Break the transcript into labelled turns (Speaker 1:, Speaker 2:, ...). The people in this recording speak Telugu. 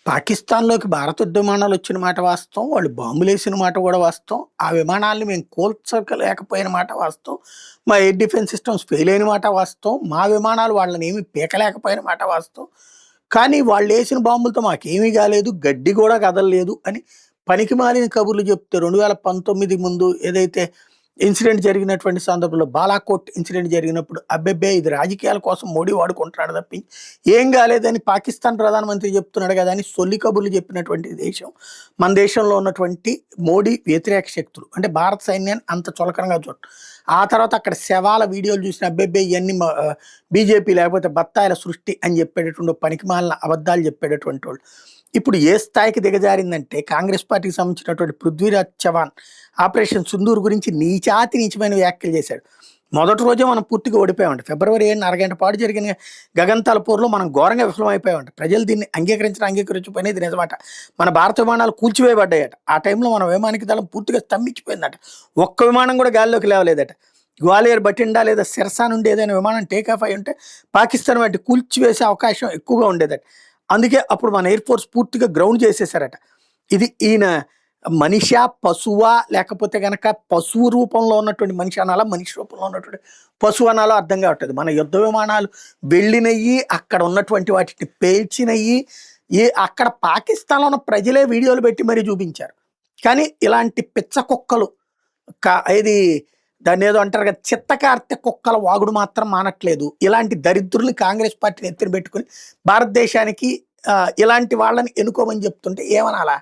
Speaker 1: పాకిస్తాన్‌లోకి భారత యుద్ధ విమానాలు వచ్చిన మాట వాస్తవం. వాళ్ళు బాంబులేసిన మాట కూడా వాస్తవం. ఆ విమానాల్ని మేము కూల్చలేకపోయిన మాట వాస్తవం. మా ఎయిర్ డిఫెన్స్ సిస్టమ్స్ ఫెయిల్ అయిన మాట వాస్తవం. మా విమానాలు వాళ్ళనేమి పీకలేకపోయిన మాట వాస్తవం. కానీ వాళ్ళేసిన బాంబులతో మాకేమీ కాలేదు. గడ్డి కూడా కదలలేదు అని పనికిమాలిన కబుర్లు చెప్తే 2019 ముందు ఏదైతే ఇన్సిడెంట్ జరిగినటువంటి సందర్భంలో బాలాకోట్ ఇన్సిడెంట్ జరిగినప్పుడు అబ్బెబ్బే ఇది రాజకీయాల కోసం మోడీ వాడుకుంటున్నాడు తప్పించి ఏం కాలేదని పాకిస్తాన్ ప్రధానమంత్రి చెప్తున్నాడు కదా అని సొల్లి కబుర్లు చెప్పినటువంటి దేశం మన దేశంలో ఉన్నటువంటి మోడీ వ్యతిరేక శక్తులు అంటే భారత సైన్యాన్ని అంత చులకనగా చూడటం. ఆ తర్వాత అక్కడ శవాల వీడియోలు చూసిన అబ్బెబ్బే ఇవన్నీ బీజేపీ లేకపోతే బత్తాయిల సృష్టి అని చెప్పేటటువంటి పనికిమాలిన అబద్ధాలు చెప్పేటటువంటి వాళ్ళు ఇప్పుడు ఏ స్థాయికి దిగజారిందంటే కాంగ్రెస్ పార్టీకి సంబంధించినటువంటి పృథ్వీరాజ్ చవాన్ ఆపరేషన్ సింధూర్ గురించి నీచమైన వ్యాఖ్యలు చేశాడు. మొదటి రోజే మనం పూర్తిగా ఓడిపోయామంట. ఫిబ్రవరి 7న అరగంట పాటు జరిగిన గగన్తలపూర్లో మనం ఘోరంగా విఫలమైపోయామంట. ప్రజలు దీన్ని అంగీకరించకపోయినా ఇది నిజమాట. మన భారత విమానాలు కూల్చివేయబడ్డాయట. ఆ టైంలో మన వైమానిక దళం పూర్తిగా స్తంభించిపోయిందట. ఒక్క విమానం కూడా గాల్లోకి లేవలేదట. గ్వాలియర్ బటిండా లేదా సిరసా నుండి ఏదైనా విమానం టేకాఫ్ అయి ఉంటే పాకిస్తాన్ వాటి కూల్చివేసే అవకాశం ఎక్కువగా ఉండేదట. అందుకే అప్పుడు మన ఎయిర్ ఫోర్స్ పూర్తిగా గ్రౌండ్ చేసేసారట. ఇది ఈయన మనిషా పశువా లేకపోతే కనుక పశువు రూపంలో ఉన్నటువంటి మనిషి అనాలా మనిషి రూపంలో ఉన్నటువంటి పశువు అనాలో అర్థం కావట్లేదు. మన యుద్ధ విమానాలు వెళ్ళినవి అక్కడ ఉన్నటువంటి వాటిని పేల్చినవి అక్కడ పాకిస్తాన్లో ఉన్న ప్రజలే వీడియోలు పెట్టి మరీ చూపించారు. కానీ ఇలాంటి పిచ్చ కుక్కలు ఇది దాన్ని ఏదో అంటారు కదా చిత్తకార్తె కుక్కల వాగుడు మాత్రం మానట్లేదు. ఇలాంటి దరిద్రుల్ని కాంగ్రెస్ పార్టీని ఎత్తున పెట్టుకుని భారతదేశానికి ఇలాంటి వాళ్ళని ఎన్నుకోమని చెప్తుంటే ఏమనాలా?